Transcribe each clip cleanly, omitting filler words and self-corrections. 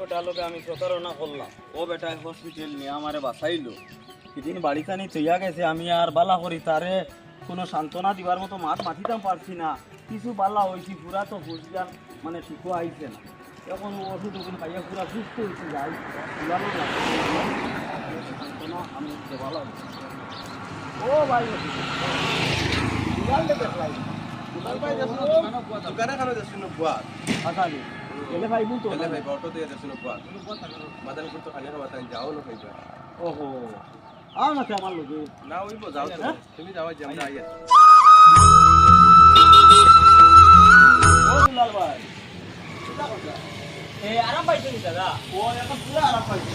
বেটালোকে আমি প্রতারণা করলাম, ও বেটা হসপিটাল নিয়ে আমারে বাঁচাইলো। সেদিন বাড়িতে নিয়ে তৈয়া গেছে, আমি আর বালা করি তারে কোনো সান্ত্বনা দিবার মতো মাতিতাম পারছি না। কিছু বালা হয়েছি, পুরা তো বুঝলাম মানে ঠিকও আইছে না। এখন ওষুধ ওষুধ খাইয়া পুরা সুস্থ হয়েছে, যাই ফুলানো সান্ত্বনা আমি দেওয়ালো। ও ভাই দেখলাই দোকানে খানো যাচ্ছিল বুয়া আসালি এলে ভাই বলতো এলে ভাই অটো দিয়ে যাচ্ছিল বুয়া মাদান করতে খালি খাবার তাই যাও না খাইবা ওহো আও না আমার লোকে না ওইব যাও তো তুমি যাও যে আমরা আইয়া ও দুলাল ভাই এটা কথা আরাম পাইছেন দাদা? ও এখন পুরো আরাম পাইছি।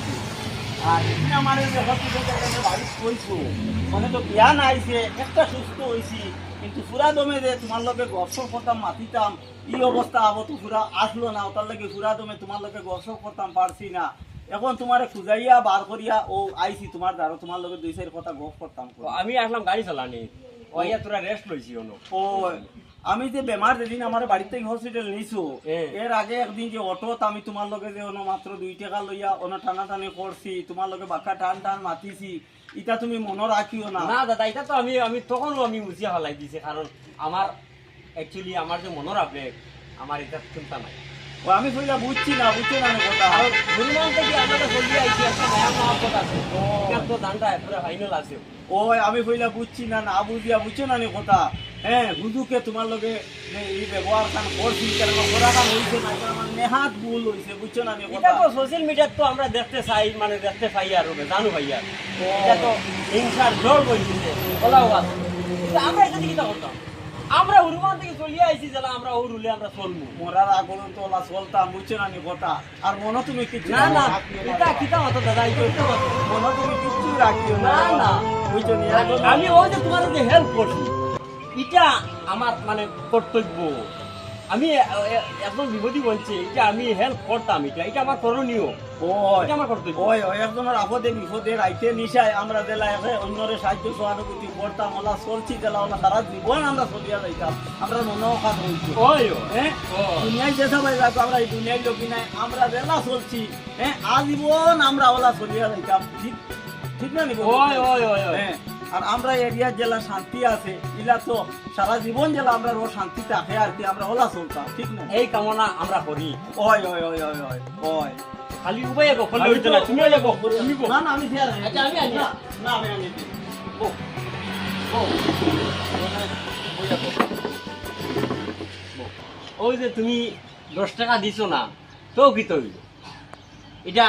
আর এদিন আমার হসপিটালে বাড়ি কইছো মানে তো জ্ঞান আইছে, একটা সুস্থ হয়েছি, কিন্তু পুরা দমে যে তোমার লগে গপসপ করতাম মাতিতাম এই অবস্থা আবো তো পুরা আসলো না, ওটার লাগে পুরা দমে তোমার লগে গপসপ করতাম পারছি না। এখন তোমারে খুঁজাইয়া বার করিয়া ও আইছি তোমার দ্বারা, তোমার লগে দুই চার কথা গপ করতাম। আমি আসলাম গাড়ি চালানি, ওইয়া তোরা রেস্ট লইছি ওনো। ও আমি যে বেমার যেদিন আমার বাড়ি থেকে হসপিটাল নিছো, হ্যাঁ। এর আগে একদিন যে অটোত আমি তোমার লগে যে মাত্র 2 টাকা লইয়া টানাটানি করছি, তোমার লগে বাক্কা টান টান মাতিছি, এটা তুমি মনে রাখিও না। না দাদা, এটা তো আমি তখনও আমি মুছিয়া ফেলাই দিছি, কারণ আমার অ্যাকচুয়ালি আমার যে মনের আবেগ আমার এটা চিন্তা নাই। ও আমি কইলা বুঝছি না কথা। আর গুরুমান থেকে আমাদের চলি আইছি, একটা মায়া মহব্বত আছে, এটা তো দানটা পুরো ফাইনাল আছে। ও আমি কইলা বুঝছি না বুঝিয়া বুঝছো না কথা। হ্যাঁ হুজুকে তোমার লগে এই ব্যবহার কান করছি, কেন করা কান হইছে না, এটা আমার নেহাত ভুল হইছে, বুঝছো না এটা কথা। তো সোশ্যাল মিডিয়াত তো আমরা দেখতে চাই, মানে দেখতে পাই আর জানো ভাইয়া, এটা তো হিংসার জোর বলছে বলাও আছে। কিন্তু আমরা এটা দিকে করতাম, আমরা উরুমান থেকে চলিয়ে আইছি, যারা আমরা উরুলে আমরা চলবো মরার আগুন তো ওলা চলতাম, বুঝছো না কথা। আর মনে তুমি কিছু না না রাখিও না। এটা কিতা হতো দাদা, এটা হতো মনে তুমি কিছু রাখিও না না। বুঝছো নি। আমি ওই যে তোমার যে হেল্প করছি, এটা আমার মানে কর্তব্য। আমি একদম বিপদী বলছি, এটা আমি হেল্প করতাম, এটা আমার করণীয়, এটা আমার কর্তব্য। ওই একজনের আপদে বিপদে রাইতে নিশায় আমরা জেলা অন্যরে সাহায্য সহানুভূতি করতাম, ওলা চলছি জেলা ওলা সারা জীবন আমরা চলিয়া যাইতাম। আমরা মনোকাত হইছি ওই হ্যাঁ দুনিয়ায় যে সবাই রাখবো, আমরা এই দুনিয়ায় লোকি নাই, আমরা জেলা চলছি হ্যাঁ আজীবন আমরা ওলা চলিয়া যাইতাম। ঠিক ঠিক না নি? ওই ওই ওই ওই হ্যাঁ আর আমরা এরিয়ার জেলা শান্তি আছে, ইলা তো সারা জীবন জেলা আমরা ও শান্তি থাকে আর কি, আমরা ওলা চলতাম। ঠিক না? এই কামনা আমরা করি। ওই ওই ওই ওই ওই ওই খালি উপায় বলে হইতো না, তুমিও যাবো, তুমি বল। না না আমি ফের আচ্ছা, আমি আনি। না আমি আনি ও ও ওই যে তুমি 10 টাকা দিছো না, তো কি তো হইলো? এটা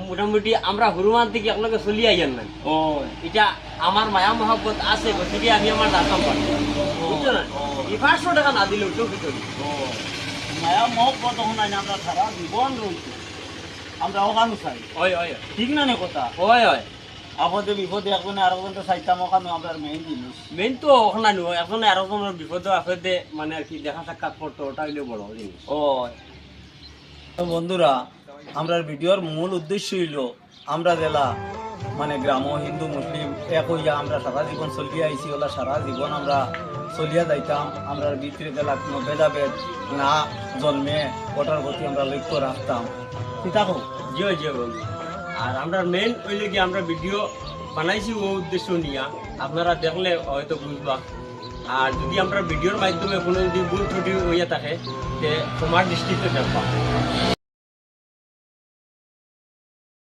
মোটামুটি আমরা হনুমান থেকে আপনাকে চলি আইয়ান নাই, ওই এটা আমার মায়া মহব্বত আছে, গতিকে আমি আমার দাঁতাম পারি, বুঝছো না? এই 500 টাকা না দিলেও তো কি তো হইলো? মায়া মহব্বত নাই, আমরা সারা জীবন রয়েছি, আমরা ওখানে চাই। ওই ওই ঠিক না নে কথা। ওই ওই আপদে বিপদে একজনে আর একজনকে চাইতাম, ওখানে আমরা মেইন জিনিস। মেন তো ওখানে নয়, এখন আর একজনের বিপদ আপদে মানে আর কি দেখা সাক্ষাৎ করতো, ওটা হইলে বড় জিনিস। ওই তো বন্ধুরা, আমরা ভিডিওর মূল উদ্দেশ্য হইল আমরা জেলা মানে গ্রাম হিন্দু মুসলিম এক হইয়া আমরা সারা জীবন চলিয়া আইছি, ওলা সারা জীবন আমরা চলিয়া যাইতাম। আমরা ভিতরে জেলা কোনো ভেদাভেদ না জন্মে ওটার প্রতি আমরা লক্ষ্য রাখতাম। ঠিক আছে? জিও জিও বন্ধু। আর আমরা মেন হইলে কি আমরা ভিডিও বানাইছি ও উদ্দেশ্য নিয়ে, আপনারা দেখলে হয়তো বুঝবা। আর যদি আমরা ভিডিওর মাধ্যমে কোনো যদি ভুল ত্রুটি হইয়া থাকে, তে তোমার দৃষ্টিতে দেখবা।